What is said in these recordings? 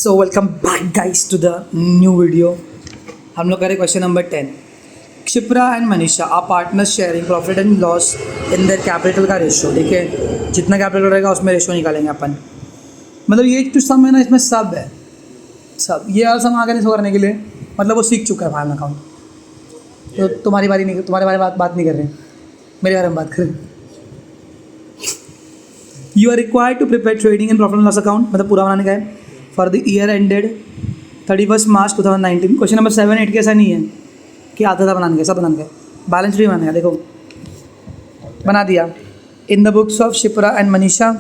So welcome back guys to the new video. हम लोग करें question number 10। Kshipra and Manisha are partners sharing profit and loss in their capital का ratio. ठीक है, जितना कैपिटल रहेगा उसमें रेशियो निकालेंगे अपन। मतलब ये जो सम है ना, इसमें सब है, सब ये वाला सम आगे नहीं करने के लिए, मतलब वो सीख चुका है फाइनल अकाउंट। तो तुम्हारी बारी नहीं, तुम्हारे बारे में बात नहीं कर रहे हैं, मेरे बारे में बात करें। You are required to prepare trading and profit and loss account, मतलब पूरा बनाने का है for the year ended 31 March 2019। Question number 7, 8 के ऐसा नहीं है कि आधा था बनाने का, सब बनाने का, बैलेंस भी बनाने का। देखो बना दिया। In the books of Shipra and Manisha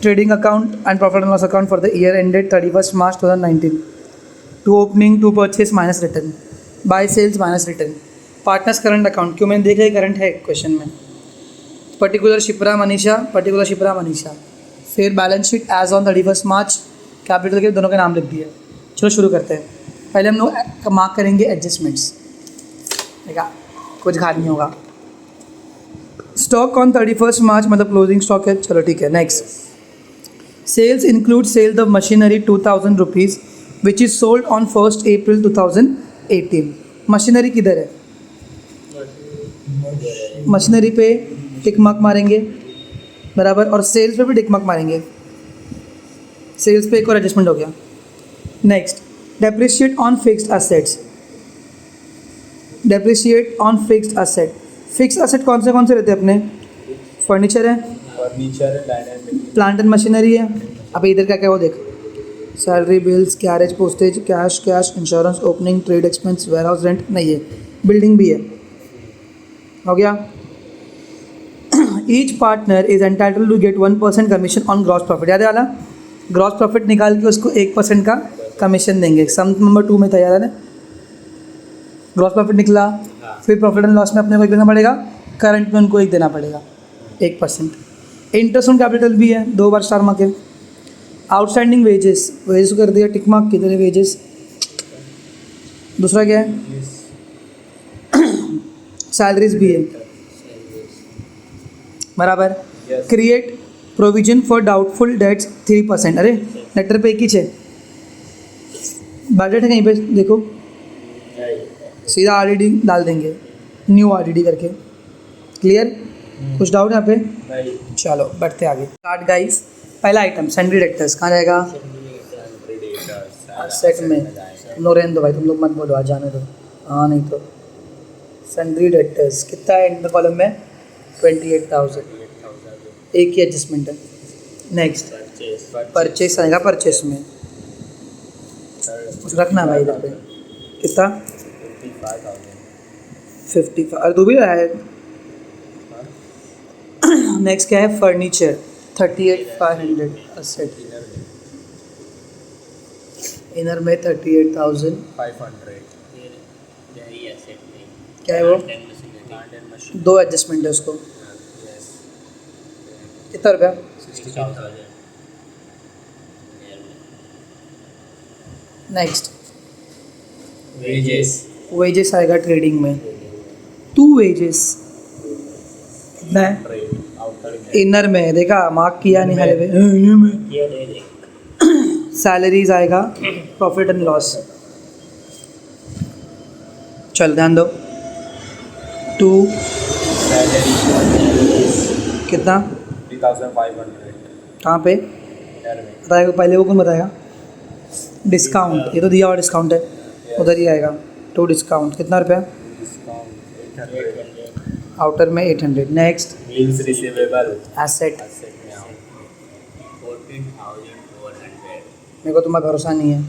trading account and profit and loss account for the year ended 31 March 2019। To opening, to purchase minus return, by sales minus return, partners current account. क्यों, मैंने देखा current है question में। Particular Shipra Manisha, particular Shipra Manisha, फिर balance sheet as on 31 March, capital के दोनों के नाम लिख दिए। चलो शुरू करते हैं। पहले हम लोग मार्क करेंगे एडजस्टमेंट्स, ठीक है, कुछ घाट नहीं होगा। स्टॉक ऑन 31 मार्च मतलब क्लोजिंग स्टॉक है, चलो ठीक है। Next, sales include sales of machinery 2000 rupees which is sold on 1 April 2018। Machinery किधर है? मशीनरी पे टिक मार्क मारेंगे, बराबर, और सेल्स पे भी टिक मार्क मारेंगे। सेल्स पे एक और एडजस्टमेंट हो गया। Next, depreciate on fixed assets, depreciate on fixed asset. Fixed asset कौन से रहते हैं अपने? फर्नीचर है, प्लांट एंड मशीनरी है। अब इधर क्या क्या वो देख, salary, bills, carriage, postage, cash, insurance, opening, trade expense, warehouse rent नहीं है, बिल्डिंग भी है। हो गया। Each partner is entitled to get 1% commission on gross profit. याद है वाला, ग्रॉस प्रॉफिट निकाल के उसको 1% का कमीशन देंगे। सम नंबर 2 में था, याद है ना? ग्रॉस प्रॉफिट निकला, फिर प्रॉफिट एंड लॉस में अपने को एक देना पड़ेगा, करंट में उनको एक देना पड़ेगा 1%। इंटरेस्ट ऑन कैपिटल भी है 2 बार स्टार मार्क है। आउटस्टैंडिंग वेजेस, वेजेस कर दिया टिक मार्क, किधर है वेजेस? दूसरा क्या है? सैलरीज भी है, बराबर। Create provision for doubtful debts 3%। अरे लेटर पे एक ही है, बजट है कहीं पे देखो, सीधा आरडीडी डाल देंगे, न्यू आरडीडी करके। क्लियर? कुछ डाउट यहाँ पे? चलो बढ़ते आगे। Start guys. पहला आइटम सैंड्री डेक्टर्स, कहाँ जाएगा? सेट में। नो रहने दो भाई, तुम लोग मत बोलो, आज जाने दो। हाँ नहीं तो सैंड्री डेक्टर्स कितना है इन द कॉलम में? 28,000। एक ही एडजस्टमेंट है। नेक्स्ट, परचेस आएगा, परचेस में रखना भाई इधर पे कितना? 55। और दो भी रहा है। नेक्स्ट क्या है? Furniture 38,500 asset. इनर में 38,500। क्या है वो? 2 एडजस्टमेंट है उसको। कितना रुपया? 60,000। नेक्स्ट, वेजेस आएगा ट्रेडिंग में 2 वेजेस। कितना है? इनर में देखा, मार्क किया नहीं हाले में। सैलरीज आएगा, प्रॉफिट एंड लॉस। चल ध्यान दो, 2 कितना? 3,500। कहाँ पे बताएगा? पहले वो कौन बताएगा? डिस्काउंट, ये तो दिया हुआ डिस्काउंट है, उधर ही आएगा। 2 डिस्काउंट कितना रुपया? आउटर में 800। नेक्स्ट, बिल्स रिसीवेबल एसेट, मेरे को तुम्हारा भरोसा नहीं है।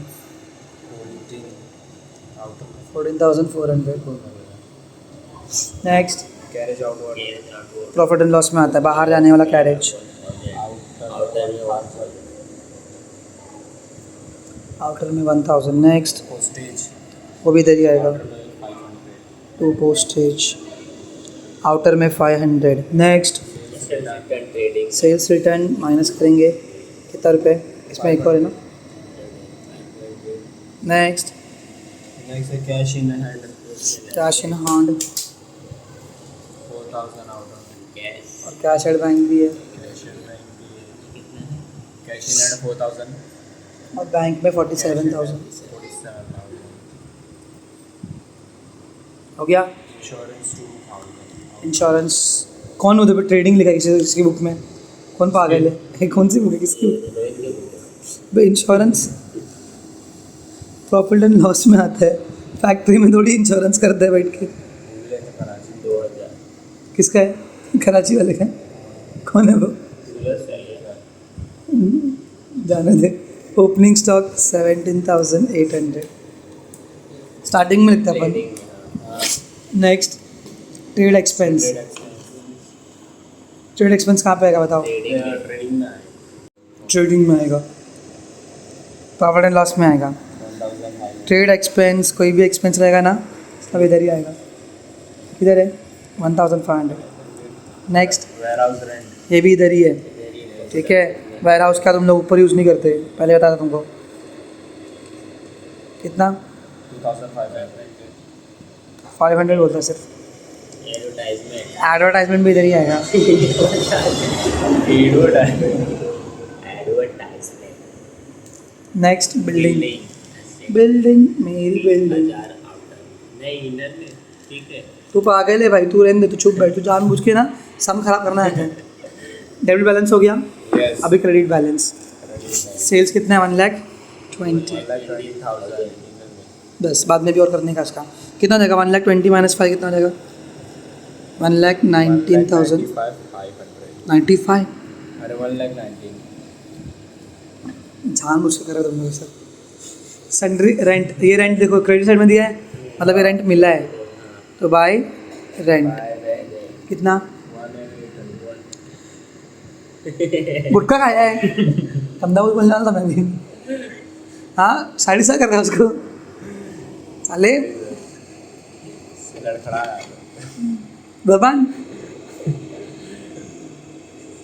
14,400। Next, carriage outward, profit and loss में आता है, बाहर जाने वाला कैरेज। आउटर में 1,000। नेक्स्ट, पोस्टेज, वो भी इधर ही आएगा, 2 पोस्टेज। आउटर में 500। नेक्स्ट, सेल्स रिटर्न माइनस करेंगे, कितना रुपये? इसमें एक और है ना। Next, cash in hand, cash in hand 4,000 और कैश एड बैंक भी है। कैश इन हैंड 4,000 और बैंक में 47,000 हो गया। इंश्योरेंस 2000। इंश्योरेंस कौन उधर पे ट्रेडिंग लिखा है किसी बुक में? कौन पागल है? ये कौन सी बुक है किसकी? भाई इंश्योरेंस प्रॉफिट एंड लॉस में आता है, फैक्ट्री में थोड़ी इंश्योरेंस करते हैं बैठ के। कराची 2000। किसका है? कराची वाले का है? कौन है वो? जाने दे। ओपनिंग स्टॉक 17,800 स्टार्टिंग में लिखता है अपन। Next trade expense. Trade expense कहाँ पे आएगा बताओ? ट्रेडिंग में ट्रेडिंग में आएगा, प्रॉफिट एंड लॉस में आएगा। 1500। ट्रेड एक्सपेंस कोई भी एक्सपेंस रहेगा ना सब इधर ही आएगा। इधर है 1,500। Next warehouse rent. ये भी इधर ही है, ठीक है। वेयर हाउस का तुम लोग ऊपर यूज़ नहीं करते, पहले बताया था तुमको। कितना? 500 बोलता है सिर्फ। एडवर्टाइजमेंट भी इधर ही आएगा। Next building. बिल्डिंग मेरी बिल्डिंग। तू पागल है भाई, तू रहने दे, तू चुप बैठ, तू जानबूझ के ना सम खराब करना है। डेबिट बैलेंस हो गया। Yes. अभी क्रेडिट बैलेंस। सेल्स कितना है? 1,20,000। 1,20,000। बस बाद में भी और करने का इसका कितना हो जाएगा? 1,20,000 माइनस 5 कितना हो जाएगा? 1,19,000। 500। 95 अरे 1,19,000। जानबूझ के कर रहे हो तुम लोग सर। सन्ड्री रेंट, ये रेंट देखो क्रेडिट साइड में दिया है, मतलब ये रेंट मिला है, तो बाय रेंट कितना? गुटखा खाया है, धंधा कुछ बोलना था मैंने। हाँ 7.5 कर रहा है उसको साले लड़खड़ा भगवान।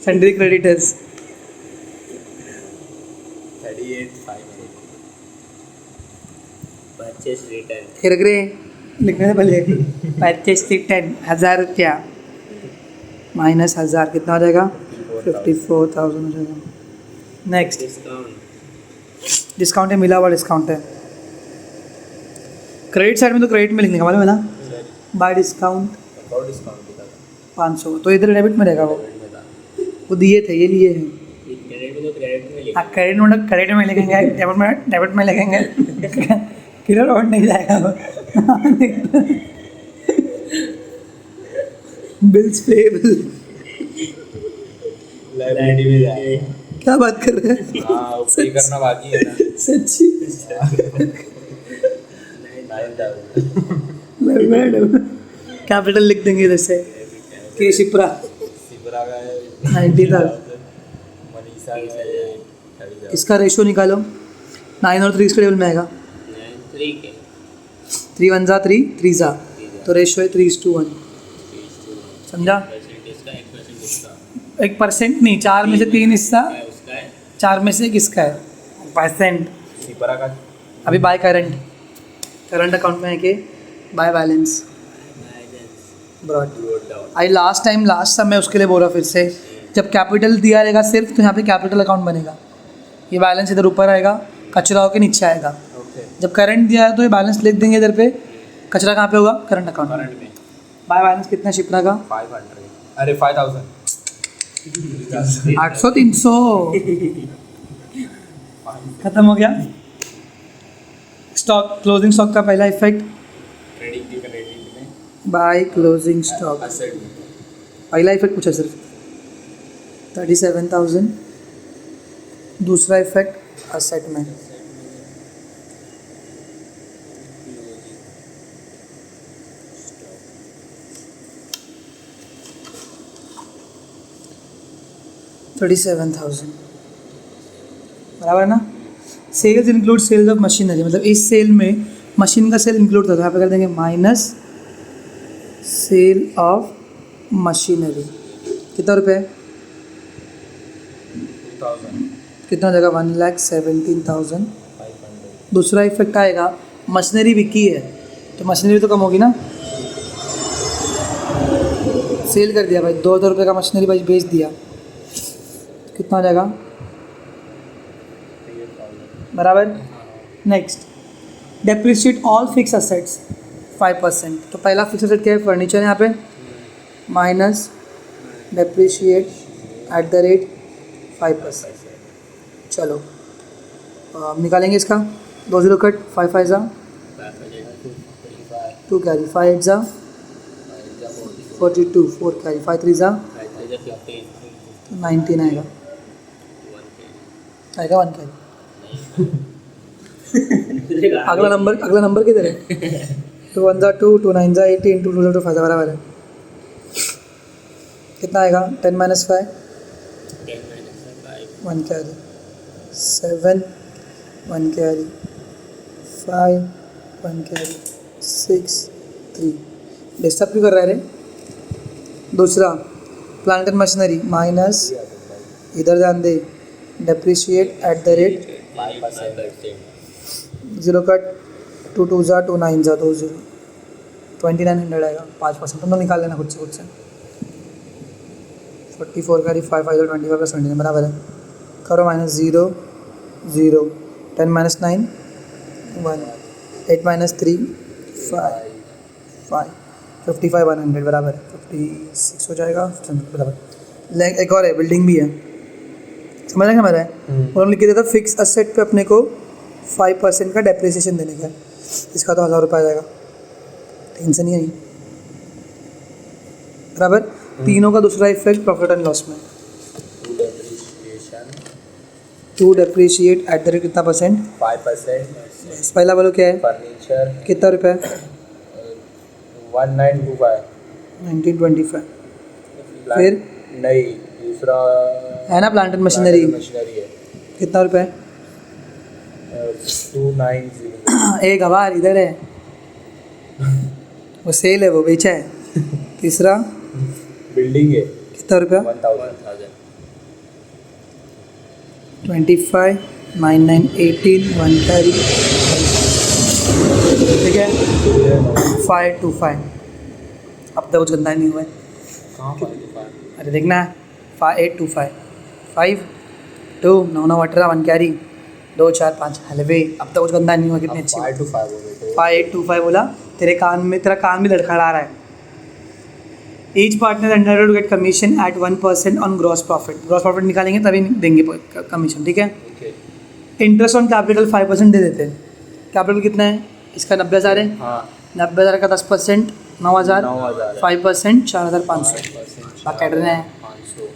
Sundry creditors 38,500। Purchase return. फिर ग्रे लिखने से पहले 25 से 10 1,000 रुपया माइनस 1,000 कितना हो जाएगा? 54,000 हो जाएगा। Next discount. डिस्काउंट है, मिला हुआ डिस्काउंट है। क्रेडिट साइड में तो क्रेडिट में लिखने का मालूम है ना, बाय डिस्काउंट और डिस्काउंट भी था 500, तो इधर डेबिट में रहेगा वो। में था। वो दिए थे, ये लिए हैं। क्रेडिट में तो क्रेडिट में लिखा। हाँ क्रेडिट में लिखेंगे, डेबिट में लिखेंगे। किधर और नहीं जाएगा वो। Bills payable. लाइबिलिटी में जाए। क्या बात कर रहे हैं? हाँ पे करना बाकी है ना। सच्ची 9,000। कैपिटल लिख देंगे इधर से के शिप्रा सिपरा का 90,000। मनीषा का 30,000। इसका रेशो निकालो, 9 और 3 इसके टेबल में आएगा। 3 1 जा 3 3 जा, तो रेशो है 3:1। समझा? 1% नहीं, 4 में से 3 हिस्सा, 4 में से 1 इसका है परसेंट। सिपरा का अभी बाय करंट अकाउंट में है कि by balance brought. I last समय उसके लिए बोला फिर से, जब कैपिटल दिया रहेगा सिर्फ तो यहाँ पे कैपिटल अकाउंट बनेगा, ये बैलेंस इधर ऊपर आएगा, कचरा होकर नीचे आएगा। ओके। जब करंट दिया है तो ये बैलेंस लिख देंगे इधर पे, कचरा कहाँ पे होगा? करंट अकाउंट में। करंट में बाय बैलेंस कितना शिप्रा का? 500। अरे 5,000। 800 300 खत्म हो गया। स्टॉक क्लोजिंग स्टॉक का पहला इफेक्ट ट्रेडिंग की क्रेडिट में बाय क्लोजिंग स्टॉक, एसेट में पहला इफेक्ट पूछा सिर्फ 37,000। दूसरा इफेक्ट असेट में $37,000 बराबर है ना। Sales include sales of machinery, मतलब इस सेल में मशीन का सेल इंक्लूड था, तो यहाँ पे कर देंगे माइनस सेल ऑफ मशीनरी। कितना रुपये? 2,000। कितना हो जाएगा? 1,17,500। 500। दूसरा इफेक्ट आएगा मशीनरी बिकी है तो मशीनरी तो कम होगी ना, सेल कर दिया भाई, 2,000 रुपये का मशीनरी भाई बेच दिया, कितना हो जाएगा? बराबर. Next, depreciate all fix assets 5%. तो पहला फिक्स असेट क्या है? फर्नीचर. यहाँ पे minus depreciate at the rate 5%. चलो निकालेंगे इसका. 2 0 कट. 5 5 जा 2 कैरी. 5 8 जा 42. 4 कैरी. 5 3 जा 19 आएगा. आएगा 1 कैरी. अगला नंबर किधर है? 2 1 जा 2 2 9 जा 18 2 2 5 बराबर है. कितना आएगा? 10 minus 5 1 carry. 7 1 carry. 5 1 carry. 6 3. Disturb क्यों कर रहा है रे? दूसरा, प्लांट एंड मशीनरी माइनस, इधर ध्यान दे, depreciate at the rate 0 cut. 2 2 जा 2 9 जा 2 0 2900 आएगा. 5%. तुम तो निकाल लेना खुद से. 44 का 5 5 25 प्लस 29 बराबर है. करो माइनस 0 0 10 माइनस 9 1 8 माइनस 3 5 5 55 100 बराबर है. 56 हो जाएगा बराबर. एक और है, बिल्डिंग भी है. समझ क्या मेरा है? उन्होंने लिख दिया था फिक्स असेट पे अपने को 5% का डेप्रिसिएशन देने का है. इसका तो 1000 रुपये आ जाएगा. टेंशन नहीं आई. बराबर. तीनों का दूसरा इफेक्ट प्रॉफिट एंड लॉस में. To depreciate at the rate कितना परसेंट? 5%. पहला बोलो क्या है? फर्नीचर कितना रुपये? 1925. 1925. फिर नहीं, दूसरा है ना प्लांट एंड मशीनरी. मशीनरी है. कितना रुपये? 290. एक गवार इधर है, वो सेल है, वो बेचा है. तीसरा बिल्डिंग है. कितना रुपया? 1000. 25 9 9 18 1 कैरी. ठीक है. 5 2 5. अब तक कुछ गंदा नहीं हुआ है. अरे देखना, 5 8 2 5 5 2 9 9 18 1 कैरी 2 4 5 हलवे. अब तक कुछ गंदा नहीं हुआ. कितनी अच्छी 5 to 5 हो गए. 5 8 2 5 बोला. तेरे कान भी लड़खड़ा रहा है. Each partner entitled to get commission at 1% on gross profit. Gross profit निकालेंगे तभी देंगे कमीशन. ठीक है. इंटरेस्ट ऑन कैपिटल 5% दे देते हैं. कैपिटल कितना है इसका? 90,000 है. हाँ, 90,000 का 10% 9,000. 5% 4,500. बाकी कैट रहे हैं. 500.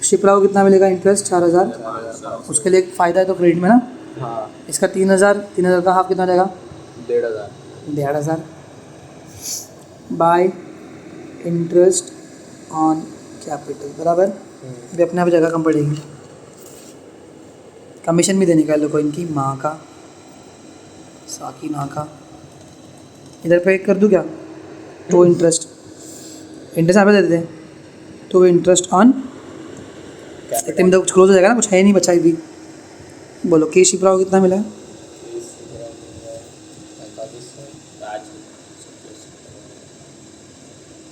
शिप्रा को कितना मिलेगा इंटरेस्ट? 4,000. उसके लिए एक फ़ायदा है तो क्रेडिट में ना. हाँ, इसका 3,000 का हाफ कितना हो जाएगा? 1,500. 1,500 बाय इंटरेस्ट ऑन कैपिटल बराबर. अभी अपने आप जगह कम पड़ेगी. कमीशन भी देने का लोगों इनकी माँ का साकी माँ का. इधर पे कर दूँ क्या? तो इंटरेस्ट यहाँ पे दे देते हैं. तो इंटरेस्ट ऑन देखते हैं, कुछ क्लोज हो जाएगा ना. कुछ है नहीं बचा भी. बोलो के शिप्रा को कितना मिला?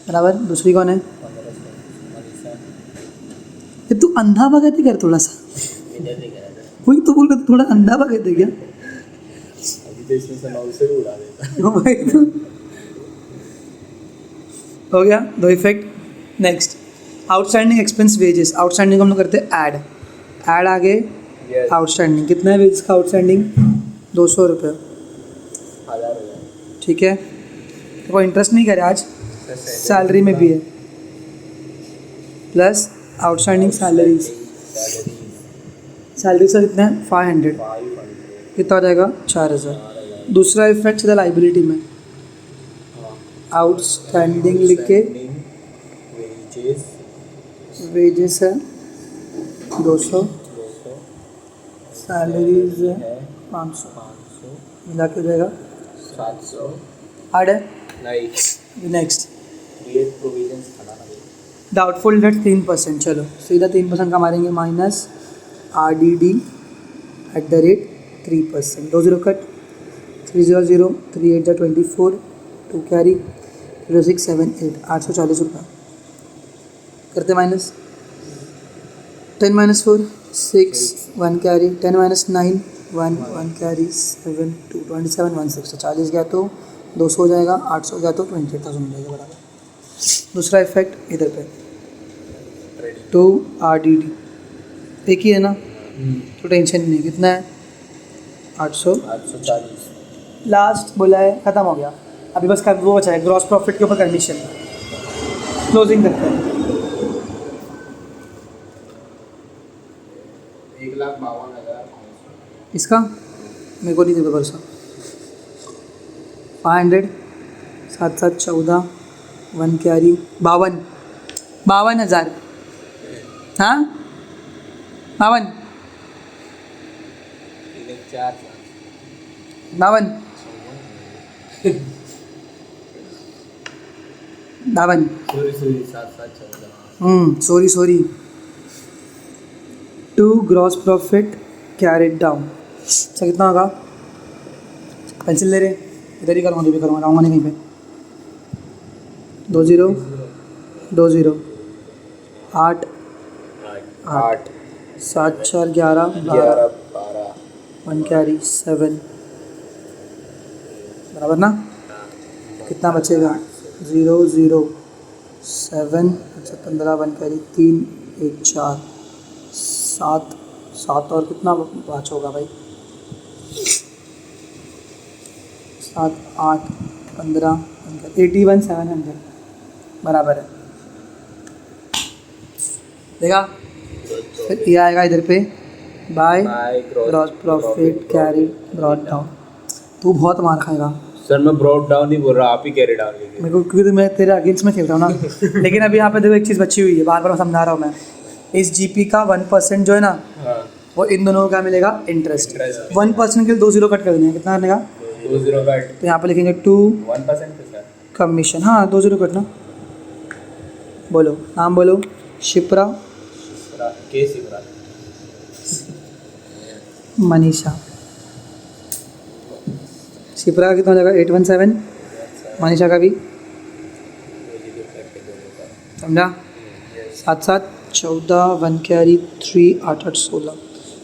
बराबर. दूसरी कौन है? ये तू अंधा भगत कर थोड़ा सा. वही तो बोल रहा था, थोड़ा अंधा भगत है क्या? अभी तो इसमें से 9 से भी उड़ा देता. वही तो. हो गया 2 effect. Next, outstanding expense wages. Outstanding हम लोग करते हैं ऐड. ऐड आगे आउटस्टैंडिंग. कितना है वेजेस का आउटस्टैंडिंग? 200 रुपये. 1000. ठीक है. तो कोई इंटरेस्ट नहीं करे आज. सैलरी में भी है प्लस आउटस्टैंडिंग सैलरीज. सैलरी से कितना है? 500. कितना हो जाएगा? 4,000. दूसरा इफेक्ट सीधा लाइबिलिटी में. आउटस्टैंडिंग लिख के वेजेस है 200, सैलरीज है 500. मिला के हो जाएगा 700. हार्ड है. नहीं, नेक्स्ट, क्रिएट प्रोविजंस हटाना पड़ेगा. Doubtful debt 3%. चलो सीधा 3% का मारेंगे. Minus RDD eight the rate 3%. 2 0 cut. 3 0 0 3 8 24 2 carry 0 6 7 8 840 रुपये. करते minus. 10 minus 4 6 1 carry 10 minus 9 1 1 carry 7 2 27 1 6 तो 40 गया तो 200 हो जाएगा, 800 गया तो 28,000 हो जाएगा बराबर। दूसरा इफेक्ट इधर पे 2 RDD एक ही है ना, तो टेंशन नहीं। कितना है 800 840। लास्ट बोला है, ख़त्म हो गया। अभी बस कर वो बचा है ग्रॉस प्रॉफिट के ऊपर कमीशन, क्लोजिंग करते हैं। 1,52,500। इसका मेरे को नहीं दे भरोसा। 500 7 7 14 1 कैरी 52,000 हाँ 52 52 sorry 2 gross profit carried down. अच्छा कितना होगा? पेंसिल ले रहे, इधर ही करूँगा, जो भी करूँगा लाऊंगा नहीं कहीं पे। 2 0 2 0 8 8 7 4 11 12 1 कैरी 7 बराबर ना। कितना बचेगा? 0 0 7 अच्छा 15 1 कैरी 3 1 4 7 7 और कितना पाँच होगा भाई? 7 8 15 81,700 बराबर है। देखा? फिर ये आएगा इधर पे by gross profit carry brought down. तू बहुत मार खाएगा सर। मैं ब्रॉड डाउन नहीं बोल रहा, आप ही कैरी डाउन लीजिए। मेरे को, क्योंकि मैं तेरे अगेंस्ट में खेल रहा हूँ ना। लेकिन अभी यहाँ पे देखो एक चीज़ बची हुई है, बार बार मैं समझा रहा हूँ मैं। इस जीपी का 1% जो है ना, वो इन दोनों का मिलेगा इंटरेस्ट। 1% के लिए 2 0 कट कर देना है। कितना करने का? 2 0 कट। तो यहाँ पे लिखेंगे 2 1% पे सर कमीशन। हाँ 2 0 कटना। बोलो नाम बोलो। शिप्रा के शिप्रा मनीषा। शिप्रा का कितना हो जाएगा? 817। मनीषा का भी समझा? 7 7 14 1 कैरी 3 8 8 16।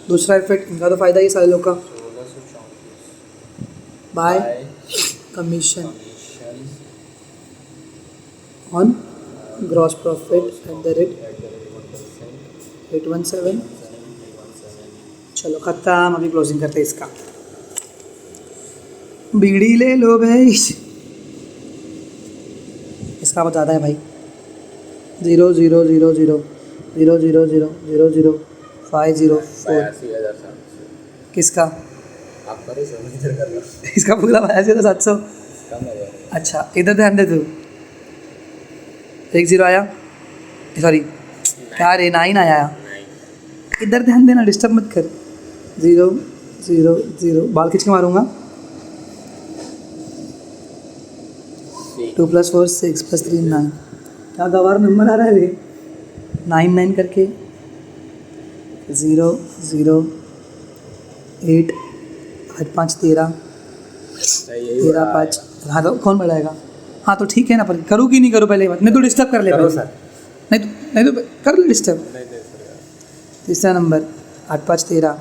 दूसरा इफेक्ट इनका तो फ़ायदा ही सारे लोग का। Bye commission on gross profit eight the rate 817। चलो ख़त्म। अभी क्लोजिंग करते हैं इसका। बीड़ी ले लो भाई। इसका बहुत ज़्यादा है भाई। 0 0 0 0 0 0 0 0 0 5 0 4। 82,700। किसका? आप करो सर, मैं इधर कर रहा हूँ। इसका पूरा 82,700। कम है यार। अच्छा इधर ध्यान दे तू। 1 0 आया, सॉरी क्या रे 9 आया। इधर ध्यान देना, डिस्टर्ब मत कर। 0 0 0 बाल खींच के मारूंगा। 2 + 4 6 + 3 9। क्या गवार नंबर आ रहा है रे? 9 9 करके 0 0 8 8 5 13 13 5। हाँ तो कौन बढ़ाएगा? हाँ तो ठीक है ना, पर करूँ कि नहीं करूँ पहले बात? नहीं तो डिस्टर्ब कर ले करो पहले। सर। नहीं तो कर ले डिस्टर्ब। नहीं सर। तीसरा नंबर 8 5 13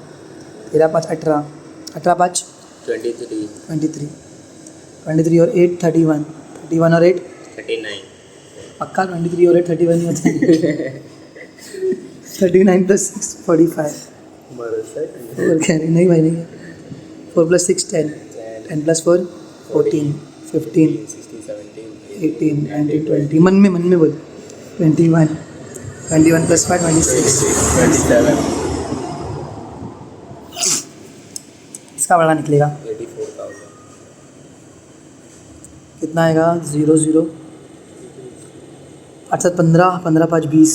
13 5 18 18 5 23 23 23 और 8 31 31 और 8 39। पक्का 23 और 8 31 ही होता है। 39 + 6 45। और कह रही नहीं भाई नहीं है। 4 + 6 10 10 + 4 14 15 18 19 20। मन में बोल। 21 21 + 5 26 27। इसका बड़ा निकलेगा। 84,000। कितना आएगा? 0 0 अच्छा 15 15 5 20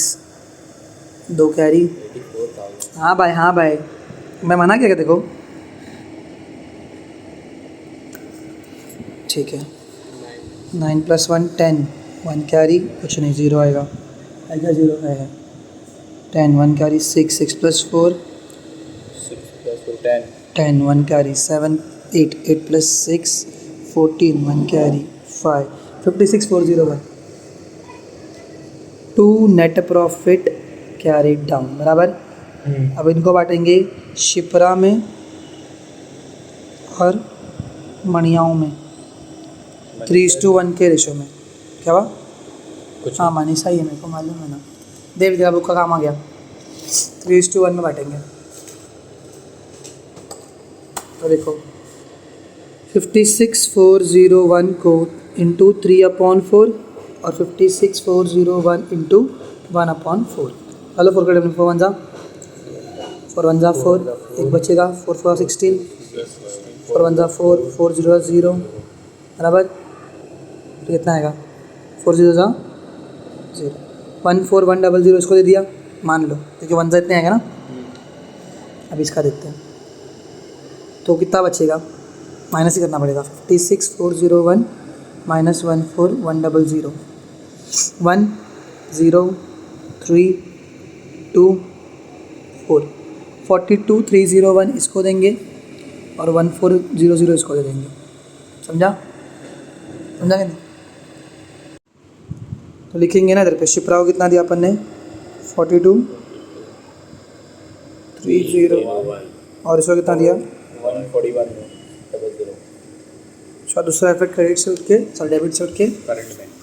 2 कैरी। 84,000। हाँ भाई मैं मना किया क्या देखो? ठीक है 9 + 1 10 1 कैरी कुछ नहीं, 0 आएगा। आएगा 0 है 10 1 carry 6 6 + 4 6 + 4 10। 10 1 carry 7 8 8 + 6 14 1 carry 5 56 401। 2 net profit carry down बराबर अब इनको बांटेंगे शिप्रा में और मणियाओं में 3:1 के रेशो में। क्या हुआ? कुछ हाँ मनीषा ही है, मेरे को मालूम है ना। देव तेरा बुक का काम आ गया। 3:1 में बांटेंगे। तो देखो 56,401 को इंटू 3/4 और 56,401 इंटू 1/4। हेलो 4 का टेबल 4 1 जा 4 एक बचेगा 4 4 16 4 1 जा 4 4 0 0 बराबर। तो कितना आएगा 4 0 जा 0 1 4 1 0 0 इसको दे दिया मान लो, क्योंकि 1 जा इतने आएगा ना। अब इसका देखते हैं तो कितना बचेगा, माइनस ही करना पड़ेगा। 56,401 माइनस 14,100 1 0 3 2 4 42,301 इसको देंगे और 1400 इसको दे देंगे। समझा समझा कि नहीं? तो लिखेंगे ना इधर पे शिप्रा को कितना दिया अपन ने 42,301 और इसको कितना दिया 141,000 अच्छा। दूसरा इफेक्ट क्रेडिट से उठ के सॉरी डेबिट से उठ के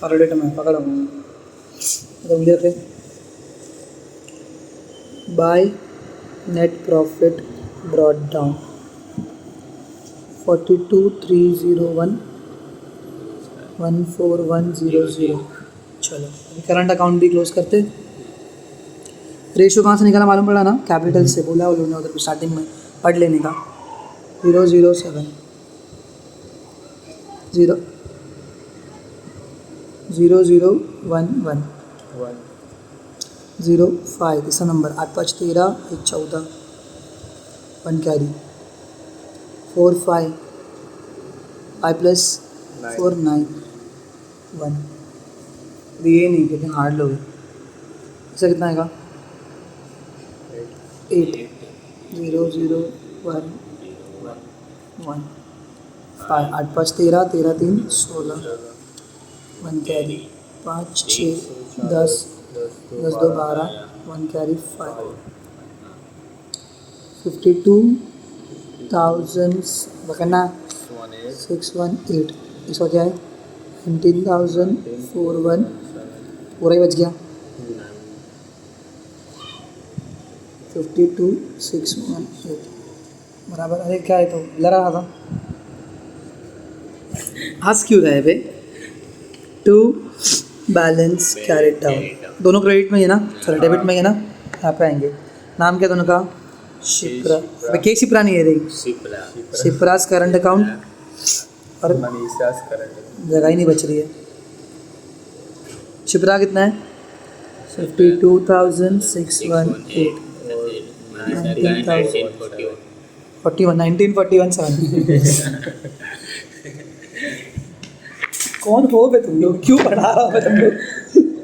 करंट में पकड़ा तो मुझे थे by net profit brought down 42,301 14100। चलो अभी करंट अकाउंट भी क्लोज करते। रेशो कहाँ से निकाला मालूम पड़ा ना, कैपिटल से बोला वो लोगों ने उधर स्टार्टिंग में पढ़ लेने का। 007 0 0011 05 तीसरा नंबर 8 5 13 1 14 1 कैरी 4 5 5 प्लस 4 9 1 ये नहीं कितने हार्ड लोग इसका कितना आएगा 8 0 0 1 1 5 8 5 13 13 3 16 1 कैरी 5 6 10 10 2 12 1 कैरी 5 52,000 बकना 618 इसका क्या है 19,041 पूरा ही बच गया 52,618 बराबर। अरे क्या है तो लड़ा रहा था हंस क्यों रहे बे। टू बैलेंस कैरेट डाउन दोनों क्रेडिट में है ना, सॉरी डेबिट में है ना। यहाँ पे आएंगे नाम क्या दोनों का शिप्रा। अबे के शिप्रा नहीं है रही शिप्रास करंट अकाउंट और मनीषा's current जगह ही नहीं बच रही है। शिप्रा कितना है 52,618 1941 7 कौन हो बे तुम लोग, क्यों पढ़ा रहा हो तुम लोग,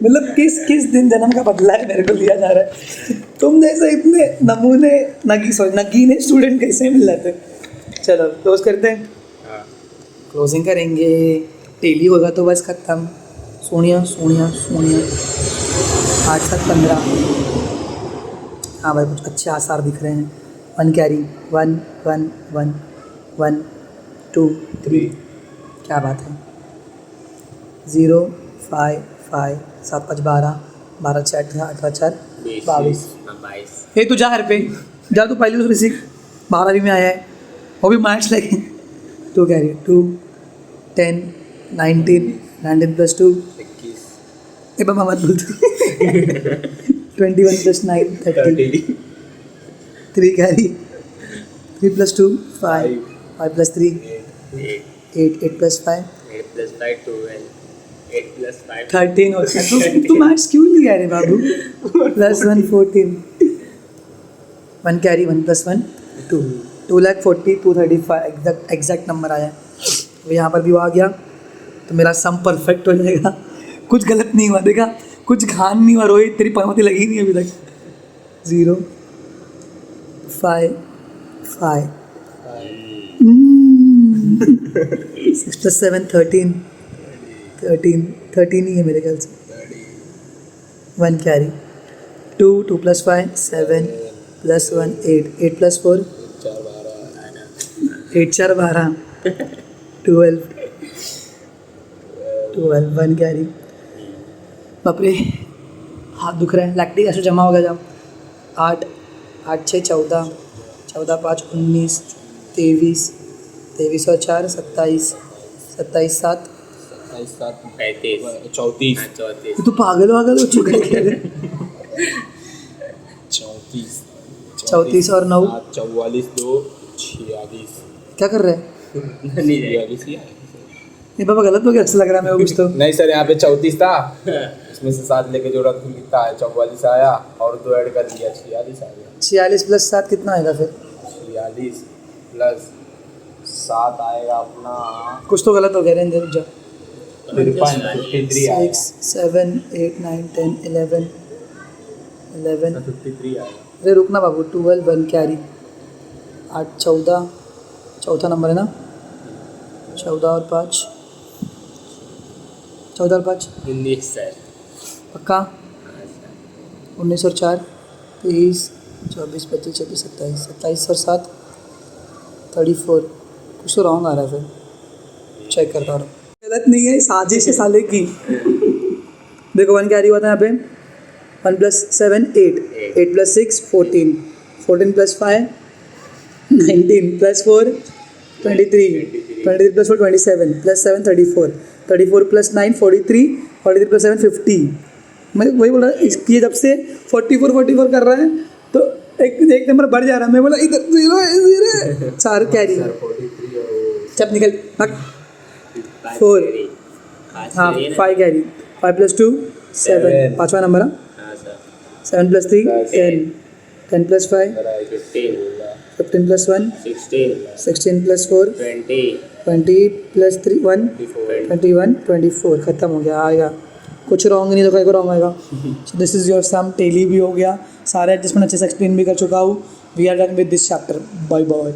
मतलब किस किस दिन जन्म का बदला है मेरे को लिया जा रहा है। तुम जैसे इतने नमूने नगीने स्टूडेंट कैसे मिल जाते। चलो क्लोज करते हैं, क्लोजिंग करेंगे डेली होगा तो बस खत्म। सोनिया सोनिया सोनिया 8 7 15 हाँ भाई कुछ अच्छे आसार दिख रहे हैं। 1 कैरी 1 1 1 1 2 3 क्या बात है 0 5 5 7 5 12 12 6 8 8 4 22 हे तू जा घर पे जा, तू पहले दूसरी सीख 12वीं में आया है वो भी मैथ्स लेके 2 कैरी 2 10 19 19 प्लस 2 ए बाबा मत बोल 21 plus 9 30 3 carry 3 plus 2 5 5 plus 3 8 8 plus 5 13 और तू मैथ्स क्यों लिया रे बाबू plus 1 14 1 carry 1 plus 1 2 2,40,235 exact number आया। तो यहाँ पर भी वो आ गया तो मेरा सम परफेक्ट हो जाएगा। कुछ गलत नहीं हुआ, देखा कुछ घान नहीं हुआ। रोहित तेरी पंक्ति लगी नहीं अभी तक। 0 5 5 6 प्लस 7 13 13 ही है मेरे ख्याल से। 1 carry 2 2 plus 5 7 plus 1 8 8 plus 4 8 4 12 12 12 1 carry. बापरे हाथ दुख रहा है, लैक्टिक एसिड जमा हो गया जब। 8 8 6 14 14 5 19 23 23 और 4 27 27 7 34 तू पागल वागल हो चुका है क्या रे? 34 34 और 9 44 2 46 क्या कर रहे हैं? 46 ही है। ये पापा गलत हो गया, अच्छा लग रहा है मेरे को कुछ तो। नहीं सर, यहाँ पे 34 था, इसमें से 7 लेके जोड़ा तो कितना है, 44 आया और 2 ऐड कर दिया, 46 आ गया। 46 प्लस 7 कितना आएगा फिर? 46 प्लस 7 आएगा अपना कुछ तो गलत हो गया, रेंज रुक जा। 53 आएगा। 6 7 8 9 10 11 11 53 आएगा। अरे रुकना बाबू, 12 1 कैरी 8 14 चौथा नंबर है ना, 14 और 5 14 और 5 19 सर। पक्का? 19 और 4 23 24 25 26 27 27 और 7 34। कुछ तो रॉन्ग आ रहा है फिर, चेक करता रहो। गलत नहीं है, साजिश है साले की। देखो 1 कैरी हुआ था यहाँ पे, 1 plus 7 8 8 plus 6 14 14 plus 5 19 plus 4 23 23 plus 4 27 plus 7 34 34 plus 9 43 43 plus 7 50। मैं वही बोल रहा इसकी जब से 44 कर रहा है तो एक नंबर बढ़ जा रहा है। मैं बोला इधर 0 4 कैरी। चप निकल भाग। 4 हाँ 5 कैरी 5 प्लस 2 7 पाँचवा नंबर हाँ 7 plus 3 10 10 plus 5 15 plus 1 16 plus 4 20 plus 3 1 21 24। खत्म हो गया। आएगा कुछ रॉन्ग नहीं तो कहीं को रॉन्ग आएगा। So this is your sum. Tally भी हो गया, सारे एडजस्टमेंट अच्छे से एक्सप्लेन भी कर चुका हूँ। We are done with this chapter. Bye bye.